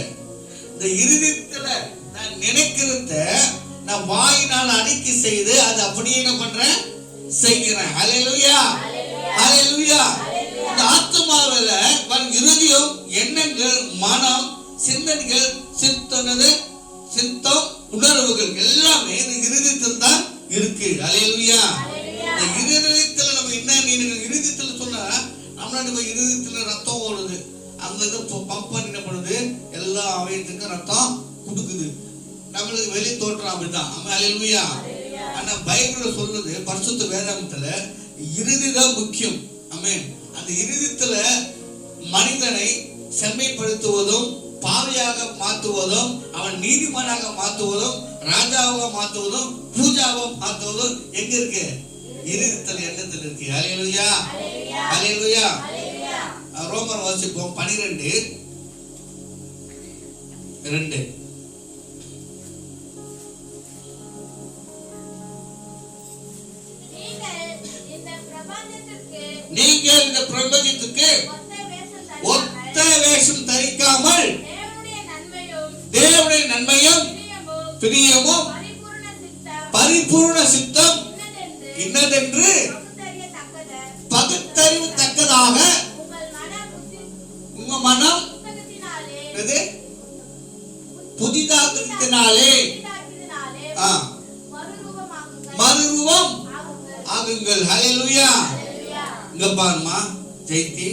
இந்த இருதயத்துல நான் நினைக்கிறத நான் வாயினால் அறிக்கை செய்து அது அப்படியே என்ன பண்றேன், செய்கிறேன். ஹல்லேலூயா, ஹல்லேலூயா. இந்த ஆத்துமாவில இருதயம், எண்ணங்கள், மனம், சிந்தனைகள், சித்தம், உணர்வுகள் எல்லாமே இந்த இருதயத்தில் தான் இருக்கு. ஹல்லேலூயா. இந்த இருதயத்துல நம்ம என்ன இருதயத்துல சொன்னா நம்மளோட இருதயத்துல ரத்தம் ஓடுது, அங்க இருந்து பம்ப் பண்ணி என்ன பண்ணுது, எல்லா அவயத்துக்கும் ரத்தம் கொடுக்குது. நம்மளுக்கு வெளி தோற்றம் அப்படிதான். ஹல்லேலூயா. ஆனா பைபிள்ல சொல்றது, பரிசுத்த வேதாகமத்துல இருதயம் முக்கியம். ஆமென். அந்த இருதயத்துல மனிதனை செம்மைப்படுத்துவதும், பாவியாக மாற்றுவதும், அவன் நீதிமானாக மாற்றுவதும், ராஜாவாக மாற்றுவதும், பூஜாவாக மாற்றுவதும் எங்க இருக்கு? இருதயத்துல, எண்ணத்துல இருக்கு. ஹல்லேலூயா, ஹல்லேலூயா. ரோமர் வாசிப்போம் 12:2. நீங்கள் இந்த பிரபஞ்சத்துக்கு ஒத்த வேஷம் தரிக்காமல் தேவனுடைய நன்மையும் பிரியமும் பரிபூர்ண சித்தம் இன்னதென்று பகுத்தறிவு தக்கதாக உங்க மனம் புதிதாக்குறதினாலே மறுரூபம் ஆகுங்கள். ஹல்லேலூயா. இங்க பாருமா, ஜெயந்தி,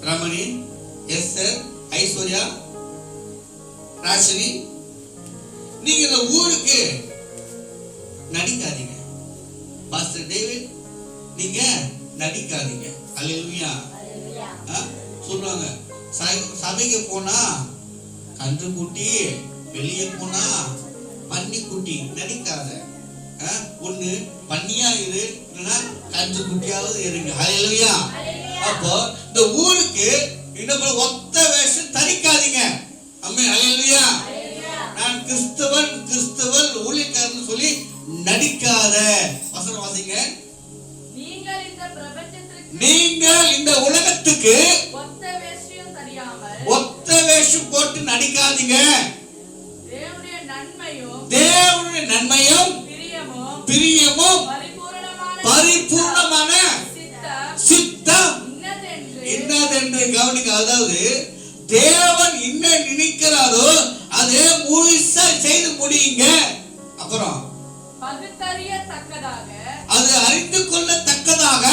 ரமணி, எஸ்தர், ஐஸ்வர்யா, ராசினி, நீங்க இந்த ஊருக்கு நடிக்காதீங்க. பாஸ்டர் டேவிட், நீங்க நடிக்காதீங்க. ஹல்லேலூயா. சொல்றாங்க, சபைக்கு போனா கன்று குட்டி, வெளியே போனா பன்னி குட்டி. நடிக்காத. ஒண்ணு பன்னியா இரு, இல்லைன்னா கன்று குட்டியாவது இருங்க. ஹல்லேலூயா. அப்போ இந்த ஊருக்கு இன்னும் ஒத்த வேஷம் தரிக்காதீங்க. ஆமென். ஹல்லேலூயா. நான் கிறிஸ்தவன் ஊழியக்காரன் சொல்லி நடிக்காத. வசனம் வாசிங்க. நீங்கள் இந்த உலகத்துக்கு ஒத்த வேஷம் போட்டு நடிக்காதீங்க. தேவனுடைய நன்மையும் பிரியமும் பரிபூர்ணமான சித்தம் என்னதென்று கவனிக்க. அதாவது தேவன் என்ன நினைக்கிறாரோ அதே முழுசா செய்து முடியுங்க. அப்புறம் அது அறிந்து கொள்ளத்தக்கதாக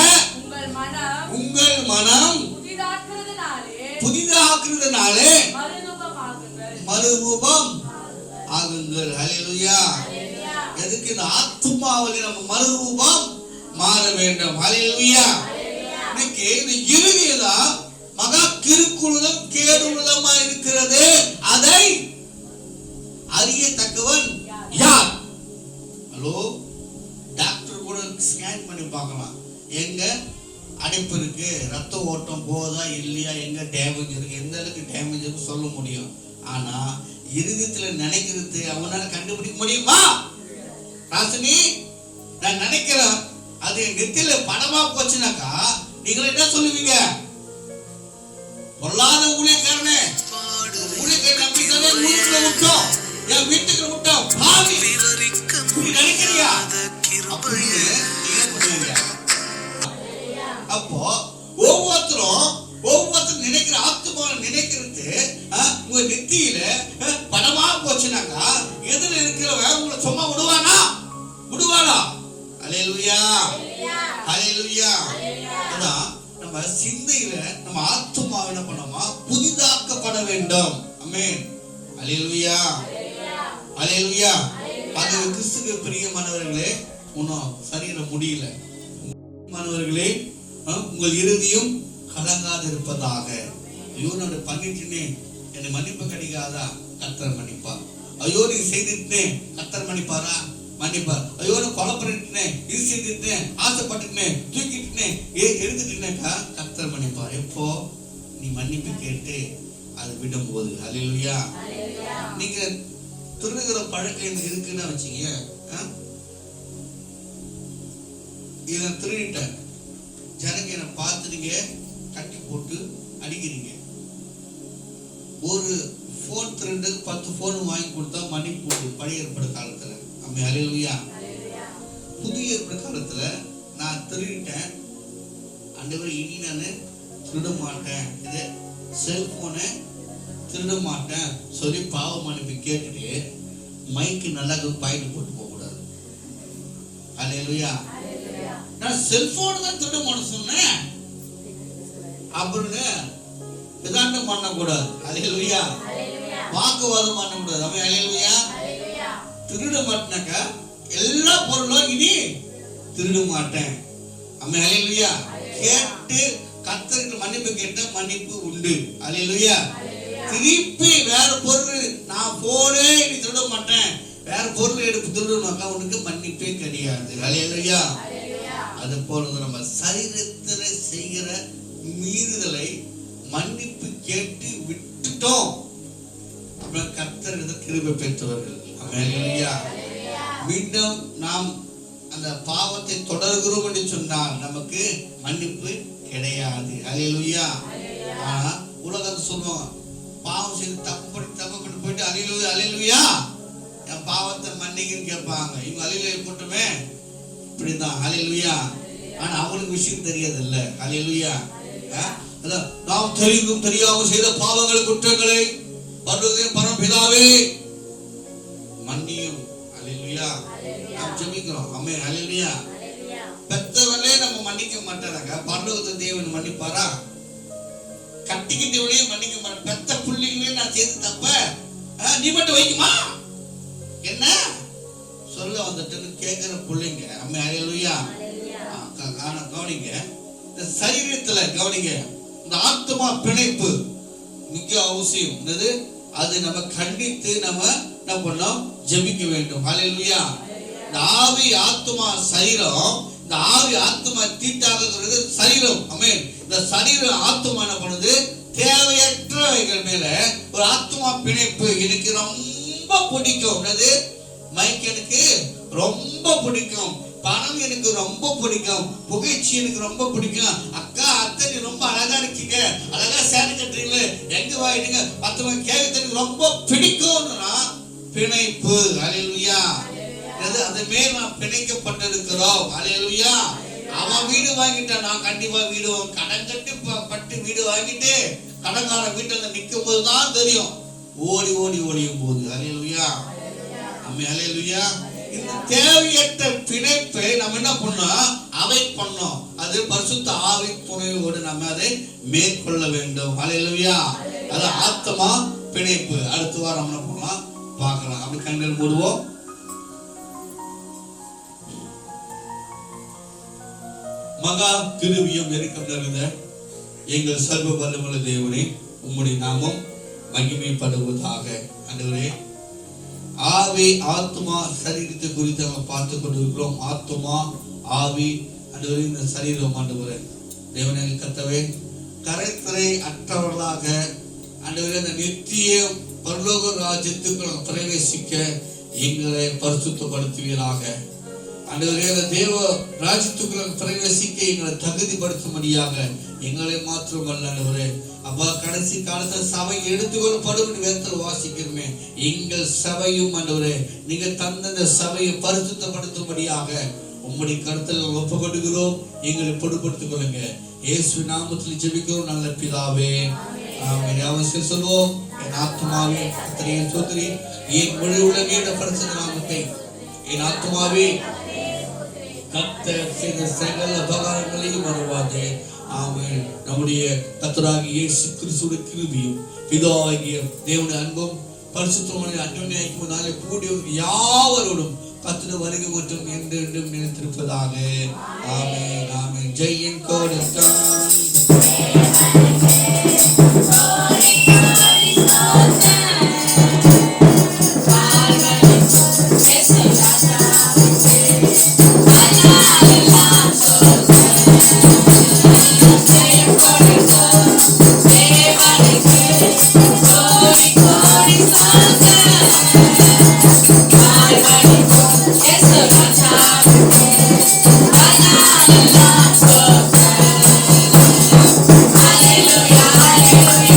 உங்கள் மனம் புதிதாக்குறதுனாலே மறுரூபம் ஆகுங்கள். ஹல்லேலூயா. எதுக்கு? இந்த ஆத்துமாவிலே நம்ம மறுரூபம் மாற வேண்டும். ஹல்லேலூயா. இன்னைக்கு இந்த இருதயம் மகா கிறுக்குள்ளதும் கேடுள்ளதுமா இருக்கிறது. அதை அறியத்தக்கவன் யார்? ஹலோ, டாக்டர் கூட ஸ்கேன் பண்ணி பார்க்கலாம், எங்க அடைப்பு இருக்கு, ரத்த ஓட்டம் போதா இல்லையா, எங்க டேமேஜ் இருக்கு, எந்த அளவுக்கு டேமேஜ் இருக்கு சொல்ல முடியும். ஆனா இருதயத்துல நினைக்கிறது அவனால கண்டுபிடிக்க முடியுமா? ராசினி, நான் நினைக்கிறேன் அது நெத்தில படமா போச்சுனாக்கா நீங்க என்ன சொல்லுவீங்க? பொல்லாத ஊழியக்காரனே, ஊழியக்காரன் அப்படிங்கிறத ஊருக்குள்ள விட்டோம், என் வீட்டுக்கு விட்டோம், பாவி இப்படி நினைக்கிறியா? அப்படின்னு அப்போ ஒவ்வொருத்தரும் நினைக்கிற ஆத்துமான நினைக்கிறது உங்க நெத்தியில படமா போச்சுனாக்கா எதுல இருக்கிறவன் உங்களை சும்மா விடுவானா? ஹல்லேலூயா, ஹல்லேலூயா. அதான் நம்ம சிந்தையில நம்ம ஆத்துமாவை என்ன பண்ணோமா புதிதா வேண்டும். ஆமென். அல்லேலூயா, அல்லேலூயா. அது கிறிஸ்துவுக்கு பிரியமானவர்களே, இன்னும் சரீரம் முடியல. மாணவர்களே, உங்கள் இறுதியும் கலங்காது இருப்பதாக. ஐயோ நான் பண்ணிட்டேனே, என்னை மன்னிப்பு கிடைக்காதா? கர்த்தர் மன்னிப்பார். ஐயோ நீ செய்துட்டேன், கர்த்தர் மன்னிப்பாரா? மன்னிப்பார். ஐயோ நான் கொலை பண்ணிட்டேன், இது செய்துட்டேன், ஆசைப்பட்டுட்டேன், தூக்கிட்டேன், எடுத்துட்டேனேக்கா, கர்த்தர் மன்னிப்பார். எப்போ நீ மன்னிப்பு கேட்டு அதை விடும் போது. அல்லேலூயா. நீங்க திருடுகிற பழக்கம் இருக்குன்னு வச்சுங்க, இதை திருடிட்டேன், ஜனங்க என்னை பார்த்துட்டீங்க, கட்டி போட்டு அடிக்கிறீங்க. ஒரு போன் திருடு 10 போன் வாங்கி கொடுத்தா மன்னிப்பு போட்டு. பழைய ஏற்பட காலத்துல. அம்மே அல்லேலூயா. புதிய ஏற்பட காலத்துல நான் திருடிட்டேன், ஆண்டவரே இனி நான் திருட மாட்டேன், இது செல்போனை திருட மாட்டேன் சொல்லி பாவ மன்னிப்பு கேட்டுட்டு மைக்கு நல்லா பாயிண்ட் போட்டு போக கூடாது. அல்லேலூயா. நான் செல்போன் தான் திருட மாட்டேன் சொன்னேன் அப்படின்னு விதாண்டம் பண்ணக்கூடாது. அல்லேலூயா. வாக்குவாதம் பண்ணக்கூடாது. அம்மே அல்லேலூயா. திருட மாட்டேனாக்கா எல்லா பொருளும் இனி திருட மாட்டேன். அம்மே அல்லேலூயா. கேட்டு கர்த்தருக்கு மன்னிப்பு கேட்ட மன்னிப்பு உண்டு. அல்லேலூயா. திருப்பி வேற பொருள் நான் போனே நீ திருட மாட்டேன், வேற பொருள் எடுத்து திருடனாக்கா உனக்கு மன்னிப்பே கிடையாது. அல்லேலூயா. அது போல நம்ம சரீரத்துல செய்கிற மீறுதலை மன்னிப்பு கேட்டு விட்டுட்டோம், அப்புறம் கர்த்தரிடத்தில் கிருபை பெற்றவர்கள். அல்லேலூயா. மீண்டும் நாம் அந்த பாவத்தை தொடர்கிறோம் என்று சொன்னால் நமக்கு மன்னிப்பு கிடையாது. அல்லேலூயா. ஆனா உலகத்தை சொல்லுவோம், பாவம் செய்து தப்பு பண்ணி போயிட்டு அல்லேலூயா அல்லேலூயா என் பாவத்தை மன்னிக்குன்னு கேட்பாங்க. இவங்க அல்லேலூயா போட்டுமே இப்படிதான். அல்லேலூயா. ஆனா அவங்களுக்கு விஷயம் தெரியாது இல்ல. அல்லேலூயா. நாம் தெரிந்தும் தெரியாமல் செய்த பாவங்கள் குற்றங்களை பரமபிதாவே மன்னியும். அல்லேலூயா. நாம் ஜெபிக்கிறோம். ஆமென். அல்லேலூயா. பெத்தவனே நம்ம மன்னிக்க மாட்டாங்க, பரலோக தேவன் மன்னிப்பாரா? கட்டிக்கிட்டவனே மன்னிக்க மாட்டான். பெத்த புள்ளிகளே நான் செய்து தப்ப நீ மட்டும் வைக்குமா என்ன சொல்ல வந்துட்டு கேட்கிற பிள்ளைங்க. அம்மே அல்லேலூயா. கவனிங்க, இந்த சரீரத்துல கவனிங்க, இந்த ஆத்மா பிணைப்பு மிக அவசியம். என்னது? அது நம்ம கண்டித்து நம்ம என்ன பண்ணோம்? ஜெபிக்க வேண்டும். அல்லேலூயா. இந்த ஆவி ஆத்மா சரீரம், இந்த ஆவி ஆத்மா தீட்டாகிறது சரீரம். ஆமென். இந்த சரீரம் ஆத்மா என்ன பண்ணுது? தேவையற்றவைகள் மேல ஒரு ஆத்மா பிணைப்பு. எனக்கு ரொம்ப பிடிக்கும். என்னது? மைக் எனக்கு ரொம்ப பிடிக்கும், பணம் எனக்கு ரொம்ப பிடிக்கும், புகைச்சி எனக்கு ரொம்ப பிடிக்கும், அக்கா அத்தை நீ ரொம்ப அழகா இருக்கீங்க, அழகா சேலை கட்டுறீங்களே, எங்க வாயிடுங்க, மற்றவங்க கேட்க எனக்கு ரொம்ப பிடிக்கும்னா பிணைப்பு. அல்லேலூயா. அது மேல் நாம் பிணைக்கப்பட்டிருக்கிறோம். அல்லேலூயா. அவன் வீடு வாங்கிட்டான், நான் கண்டிப்பா வீடு கடன் கட்டி பட்டு வீடு வாங்கிட்டு கடன்கார வீட்டுல நிற்கும் போதுதான் தெரியும் ஓடி ஓடி ஓடியும் போது. அல்லேலூயா. அம்மே அல்லேலூயா. இந்த தேவையற்ற பிணைப்பை நம்ம என்ன பண்ணோம்? அவை பண்ணோம். அது பரிசுத்த ஆவி துணையோடு நம்ம அதை மேற்கொள்ள வேண்டும். அல்லேலூயா. அது ஆத்மா பிணைப்பு. அடுத்த வாரம் என்ன பண்ணலாம் பார்க்கலாம். அப்படி கண்கள் மூடுவோம். மகா கிருபையும் நெருக்கம் நிறைந்த எங்கள் சர்வ வல்லமையுள்ள தேவனே, உம்முடைய நாமம் மகிமைப்படுவதாக. ஆண்டவரே, ஆவி ஆத்மா சரீரத்தை குறித்து நம்ம பார்த்து கொண்டிருக்கிறோம். ஆத்மா ஆவி ஆண்டவரே, இந்த சரீரம் ஆண்டவரே தேவனே கர்த்தாவே, கரைத்துறை அற்றவர்களாக ஆண்டவரே இந்த நித்திய பரலோக ராஜ்யத்துக்குள் பிரவேசிக்க எங்களை பரிசுத்தப்படுத்துவீராக. ஆண்டவரே, அந்த தேவ ராஜ்யத்துக்குள் பிரவேசிக்க எங்களை தகுதிப்படுத்தும்படியாக எங்களை மாத்திரமல்ல ஆண்டவரே, அப்பா கடைசி காலத்துல சபை எடுத்துக்கொள்ளப்படும் வேதத்தில் வாசிக்கிறோமே, எங்கள் சபையும் ஆண்டவரே நீங்க தந்த சபையை பரிசுத்தப்படுத்தும்படியாக உம்முடைய கருத்தில் ஒப்புக்கொடுக்கிறோம். எங்களை பொறுப்படுத்திக் கொள்ளுங்க. இயேசு நாமத்தில் ஜெபிக்கிறோம் நல்ல பிதாவே. ஆமென். அவசியம் சொல்வோம். என் ஆத்மாவே கர்த்தரை ஸ்தோத்திரி, என் முழு உலகேட பரிசுத்த நாமத்தை. என் ஆத்மாவே கர்த்தர் செய்த சகல உபகாரங்களையும் மறவாதே. ஆமென். நம்முடைய கர்த்தராகிய இயேசு கிறிஸ்துவின் கிருபையும் பிதாவாகிய தேவனுடைய அன்பும் பரிசுத்தமான அன்யோன்ய ஐக்கியத்தினாலே கூடிய யாவரோடும் கர்த்தருடைய வருகை மற்றும் என்றென்றும் நிலைத்திருப்பதாக. ஆமென் ஆமென். ஜெயின் கோடஸ்தான். Hallelujah, hallelujah.